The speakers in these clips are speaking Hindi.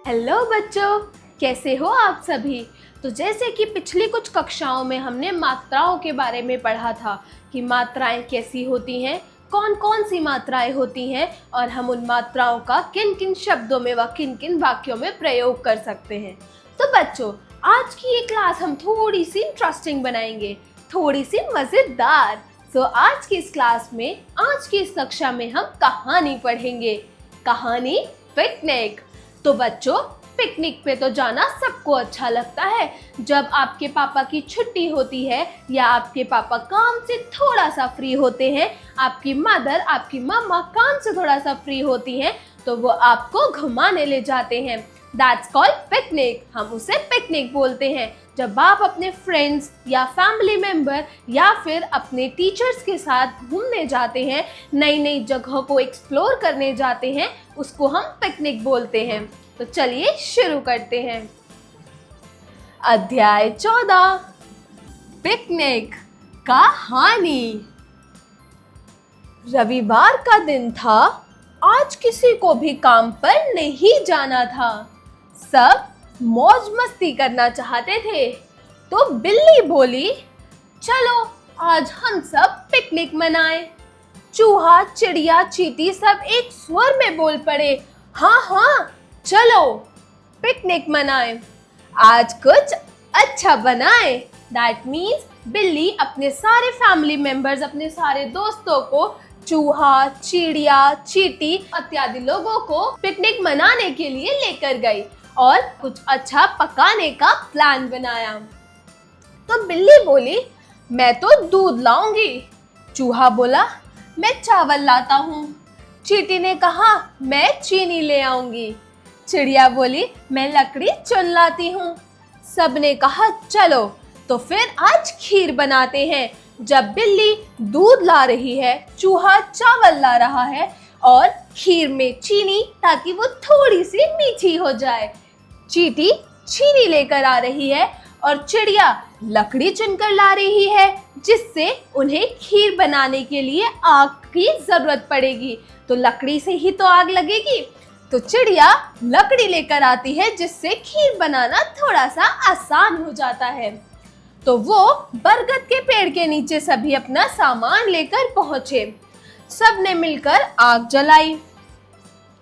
हेलो बच्चों, कैसे हो आप सभी। तो जैसे कि पिछली कुछ कक्षाओं में हमने मात्राओं के बारे में पढ़ा था कि मात्राएं कैसी होती हैं, कौन कौन सी मात्राएं होती हैं और हम उन मात्राओं का किन किन शब्दों में व किन किन वाक्यों में प्रयोग कर सकते हैं। तो बच्चों, आज की ये क्लास हम थोड़ी सी इंटरेस्टिंग बनाएंगे, थोड़ी सी मज़ेदार। तो आज की इस क्लास में, आज की इस कक्षा में हम कहानी पढ़ेंगे। कहानी पिकनिक। तो बच्चों, पिकनिक पे तो जाना सबको अच्छा लगता है। जब आपके पापा की छुट्टी होती है या आपके पापा काम से थोड़ा सा फ्री होते हैं, आपकी मदर, आपकी मम्मा काम से थोड़ा सा फ्री होती हैं, तो वो आपको घुमाने ले जाते हैं। That's called picnic. हम उसे पिकनिक बोलते हैं। जब आप अपने फ्रेंड्स या फैमिली मेंबर या फिर अपने टीचर्स के साथ घूमने जाते हैं, नई नई जगहों को एक्सप्लोर करने जाते हैं, उसको हम पिकनिक बोलते हैं। तो चलिए शुरू करते हैं। अध्याय 14, पिकनिक कहानी। रविवार का दिन था। आज किसी को भी काम पर नहीं जाना था। सब मौज मस्ती करना चाहते थे। तो बिल्ली बोली, चलो आज हम सब पिकनिक मनाएं। चूहा, चिड़िया, चींटी सब एक स्वर में बोल पड़े, हाँ हाँ चलो पिकनिक मनाएं। आज कुछ अच्छा बनाएं। दैट मीन्स बिल्ली अपने सारे फैमिली मेंबर्स, अपने सारे दोस्तों को, चूहा, चिड़िया, चींटी इत्यादि लोगों को पिकनिक मनाने के लिए लेकर गई और कुछ अच्छा पकाने का प्लान बनाया। तो बिल्ली बोली, मैं तो दूध लाऊंगी। चूहा बोला, मैं चावल लाता हूँ। चींटी ने कहा, मैं चीनी ले आऊंगी। चिड़िया बोली, मैं लकड़ी चुन लाती हूँ। सबने कहा, चलो तो फिर आज खीर बनाते हैं। जब बिल्ली दूध ला रही है, चूहा चावल ला रहा है और खीर में चीनी, ताकि वो थोड़ी सी मीठी हो जाए। चींटी चीनी लेकर आ रही है और चिड़िया लकड़ी चुनकर ला रही है, जिससे उन्हें खीर बनाने के लिए आग की जरूरत पड़ेगी। तो लकड़ी से ही तो आग लगेगी। तो चिड़िया लकड़ी लेकर आती है, जिससे खीर बनाना थोड़ा सा आसान हो जाता है। तो वो बरगद के पेड़ के नीचे सभी अपना सामान लेकर पहुंचे। सबने मिलकर आग जलाई।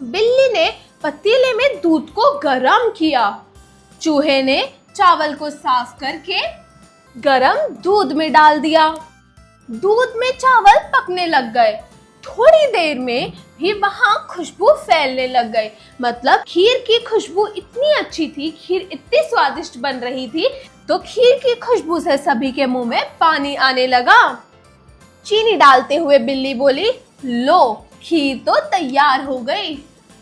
बिल्ली ने पतीले में दूध को गरम किया। चूहे ने चावल को साफ करके गरम दूध में डाल दिया। दूध में चावल पकने लग गए। थोड़ी देर में भी वहां खुशबू फैलने लग गई। मतलब खीर की खुशबू इतनी अच्छी थी, खीर इतनी स्वादिष्ट बन रही थी, तो खीर की खुशबू से सभी के मुंह में पानी आने लगा। चीनी डालते हुए बिल्ली बोली, लो खीर तो तैयार हो गई।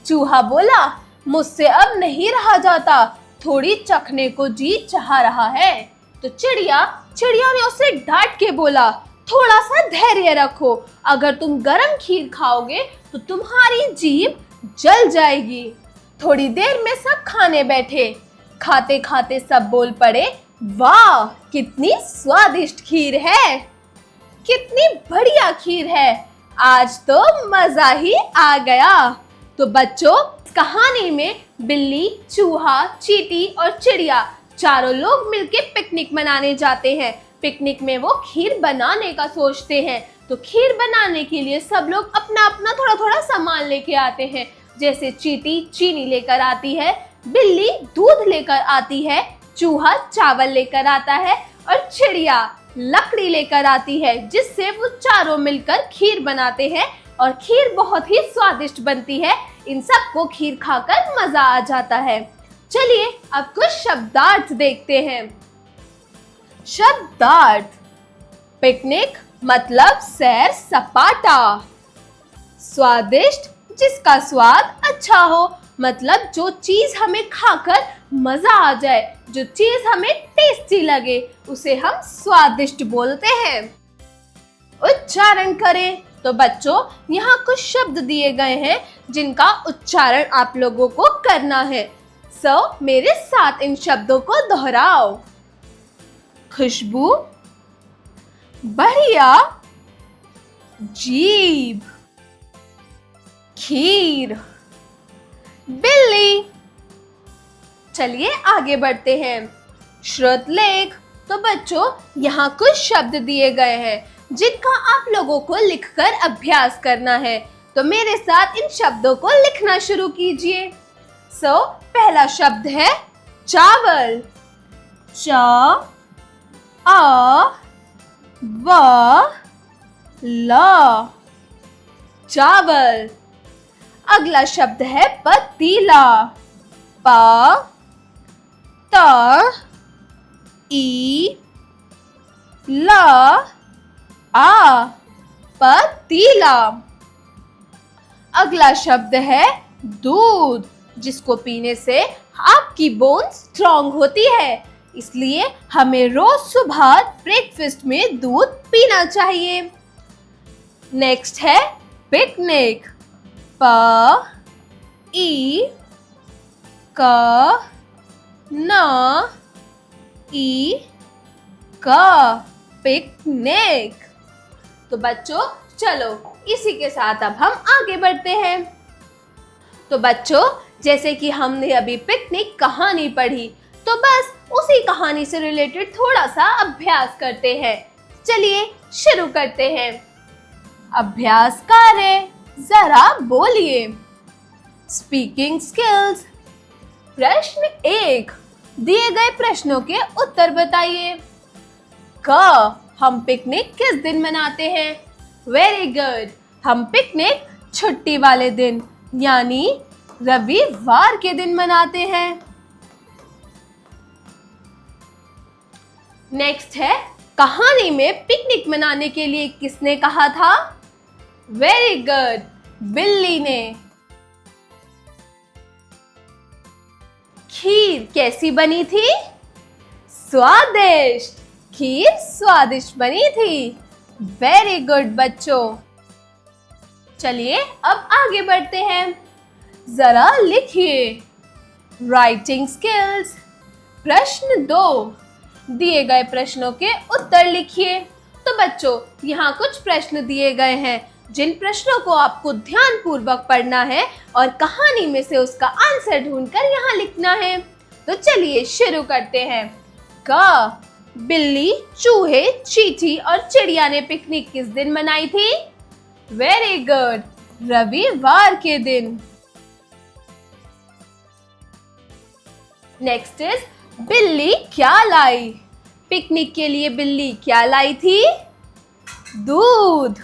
चूहा बोला, मुझसे अब नहीं रहा जाता, थोड़ी चखने को जी चाह रहा है। तो चिड़िया ने उसे डांट के बोला, थोड़ा सा धैर्य रखो, अगर तुम गरम खीर खाओगे तो तुम्हारी जीभ जल जाएगी। थोड़ी देर में सब खाने बैठे। खाते खाते सब बोल पड़े, वाह कितनी स्वादिष्ट खीर है, कितनी बढ़िया खीर है, आज तो मजा ही आ गया। तो बच्चों, इस कहानी में बिल्ली, चूहा, चींटी और चिड़िया चारों लोग मिलके पिकनिक मनाने जाते हैं। पिकनिक में वो खीर बनाने का सोचते हैं। तो खीर बनाने के लिए सब लोग अपना अपना थोड़ा थोड़ा सामान लेके आते हैं। जैसे चींटी चीनी लेकर आती है, बिल्ली दूध लेकर आती है, चूहा चावल लेकर आता है और चिड़िया लकड़ी लेकर आती है, जिससे वो चारों मिलकर खीर बनाते हैं और खीर बहुत ही स्वादिष्ट बनती है। इन सबको खीर खाकर मजा आ जाता है। चलिए अब कुछ शब्दार्थ देखते हैं। शब्दार्थ। पिकनिक मतलब सैर सपाटा। स्वादिष्ट, जिसका स्वाद अच्छा हो, मतलब जो चीज हमें खाकर मजा आ जाए, जो चीज हमें टेस्टी लगे, उसे हम स्वादिष्ट बोलते हैं। उच्चारण करें। तो बच्चों, यहाँ कुछ शब्द दिए गए हैं जिनका उच्चारण आप लोगों को करना है। मेरे साथ इन शब्दों को दोहराओ। खुशबू, बढ़िया, जीभ, खीर, बिल्ली, चलिए आगे बढ़ते हैं। श्रुत लेख। तो बच्चों, यहाँ कुछ शब्द दिए गए हैं जिनका आप लोगों को लिखकर अभ्यास करना है। तो मेरे साथ इन शब्दों को लिखना शुरू कीजिए। पहला शब्द है चावल। च आ व ल, चावल। अगला शब्द है पतीला। प त ई ल आ, पतीला। अगला शब्द है दूध, जिसको पीने से आपकी बोन स्ट्रॉन्ग होती है, इसलिए हमें रोज सुबह ब्रेकफास्ट में दूध पीना चाहिए। नेक्स्ट है पिकनिक। प ई क न ई क, पिकनिक। तो बच्चों चलो इसी के साथ अब हम आगे बढ़ते हैं। तो बच्चों, जैसे कि हमने अभी पिकनिक कहानी पढ़ी, तो बस उसी कहानी से रिलेटेड थोड़ा सा अभ्यास करते हैं। चलिए शुरू करते हैं। अभ्यास कार्य, जरा बोलिए। Speaking skills. प्रश्न 1, दिए गए प्रश्नों के उत्तर बताइए। क, हम पिकनिक किस दिन मनाते हैं? वेरी गुड, हम पिकनिक छुट्टी वाले दिन यानी रविवार के दिन मनाते हैं। नेक्स्ट है, कहानी में पिकनिक मनाने के लिए किसने कहा था? वेरी गुड, बिल्ली ने। खीर कैसी बनी थी? स्वादिष्ट, खीर स्वादिष्ट बनी थी। वेरी गुड बच्चों। चलिए अब आगे बढ़ते हैं। जरा लिखिए। Writing skills. प्रश्न 2, दिए गए प्रश्नों के उत्तर लिखिए। तो बच्चों, यहाँ कुछ प्रश्न दिए गए हैं जिन प्रश्नों को आपको ध्यानपूर्वक पढ़ना है और कहानी में से उसका आंसर ढूंढकर यहाँ लिखना है। तो चलिए शुरू करते हैं। क, बिल्ली, चूहे, चींटी और चिड़िया ने पिकनिक किस दिन मनाई थी? वेरी गुड, रविवार के दिन। नेक्स्ट इज, बिल्ली क्या लाई? पिकनिक के लिए बिल्ली क्या लाई थी? दूध।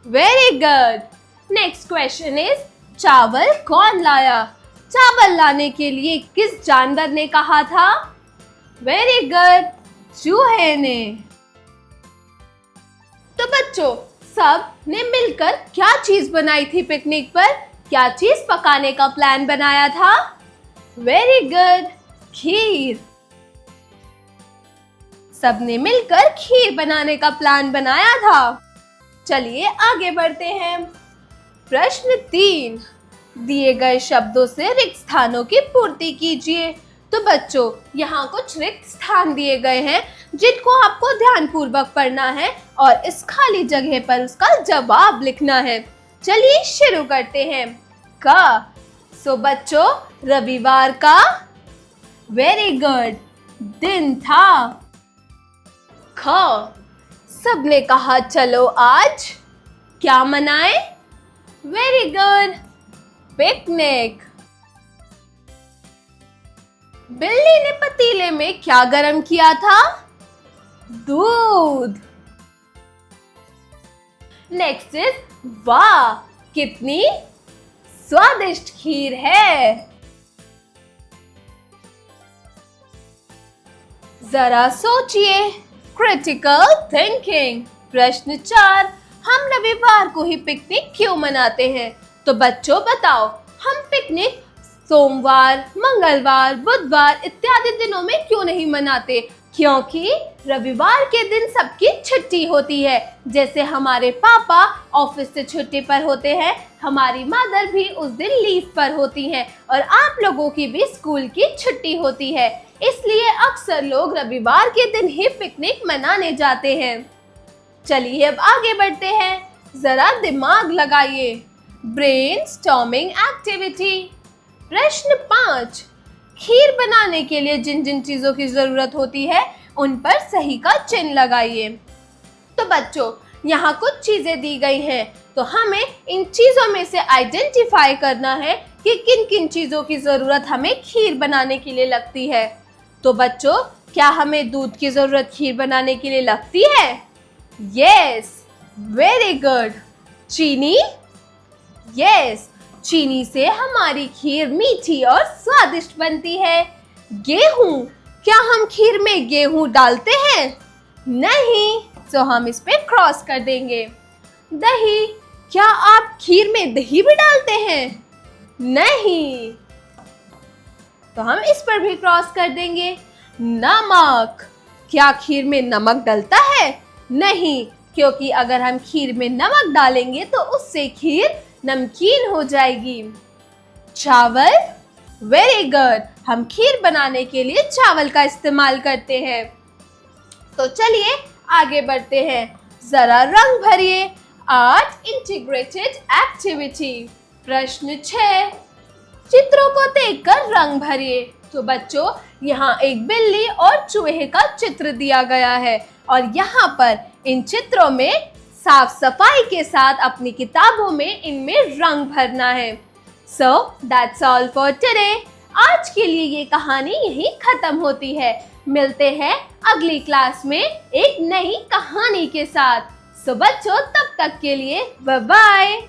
Very good. Next question is, चावल कौन लाया? चावल लाने के लिए किस जानवर ने कहा था? वेरी गुड, चूहे ने। तो बच्चों, सब ने मिलकर क्या चीज बनाई थी पिकनिक पर? क्या चीज पकाने का प्लान बनाया था? वेरी गुड, खीर। सबने मिलकर खीर बनाने का प्लान बनाया था। चलिए आगे बढ़ते हैं। प्रश्न 3, दिए गए शब्दों से रिक्त स्थानों की पूर्ति कीजिए। तो बच्चों, यहाँ कुछ रिक्त स्थान दिए गए हैं जिनको आपको ध्यानपूर्वक पढ़ना है और इस खाली जगह पर उसका जवाब लिखना है। चलिए शुरू करते हैं। क, सो बच्चों, रविवार का वेरी गुड दिन था। ख, सबने कहा चलो आज क्या मनाएं? Very good, picnic. बिल्ली ने पतीले में क्या गरम किया था? दूध। नेक्स्ट इज, वाह कितनी स्वादिष्ट खीर है। जरा सोचिए। Critical thinking. प्रश्न 4, हम रविवार को ही पिकनिक क्यों मनाते हैं? तो बच्चों बताओ, हम पिकनिक सोमवार, मंगलवार, बुधवार इत्यादि दिनों में क्यों नहीं मनाते? क्योंकि रविवार के दिन सबकी छुट्टी होती है। जैसे हमारे पापा ऑफिस से छुट्टी पर होते हैं, हमारी मदर भी उस दिन लीव पर होती हैं और आप लोगों की भी स्कूल की छुट्टी होती है। इसलिए अक्सर लोग रविवार के दिन ही पिकनिक मनाने जाते हैं। चलिए अब आगे बढ़ते हैं। जरा दिमाग लगाइए। Brainstorming activity. प्रश्न 5, खीर बनाने के लिए जिन जिन चीजों की जरूरत होती है उन पर सही का चिन्ह लगाइए। तो बच्चों, यहाँ कुछ चीजें दी गई हैं, तो हमें इन चीजों में से आइडेंटिफाई करना है कि किन किन चीजों की जरूरत हमें खीर बनाने के लिए लगती है। तो बच्चों, क्या हमें दूध की जरूरत खीर बनाने के लिए लगती है? Yes, very good. चीनी? यस, चीनी से हमारी खीर मीठी और स्वादिष्ट बनती है। गेहूं? क्या हम खीर में गेहूं डालते हैं? नहीं, तो हम इस पे क्रॉस कर देंगे। दही? क्या आप खीर में दही भी डालते हैं? नहीं, तो हम इस पर भी क्रॉस कर देंगे। नमक? क्या खीर में नमक डलता है? नहीं, क्योंकि अगर हम खीर में नमक डालेंगे तो उससे खीर नमकीन हो जाएगी। चावल? वेरी गुड, हम खीर बनाने के लिए चावल का इस्तेमाल करते हैं। तो चलिए आगे बढ़ते हैं। जरा रंग भरिए। Art integrated activity. प्रश्न 6, चित्रों को देखकर रंग भरिए। तो बच्चों, यहाँ एक बिल्ली और चूहे का चित्र दिया गया है और यहाँ पर इन चित्रों में साफ सफाई के साथ अपनी किताबों में इनमें रंग भरना है। So that's all for today. आज के लिए ये कहानी यहीं खत्म होती है। मिलते हैं अगली क्लास में एक नई कहानी के साथ। सो बच्चों, तब तक के लिए बाय बाय।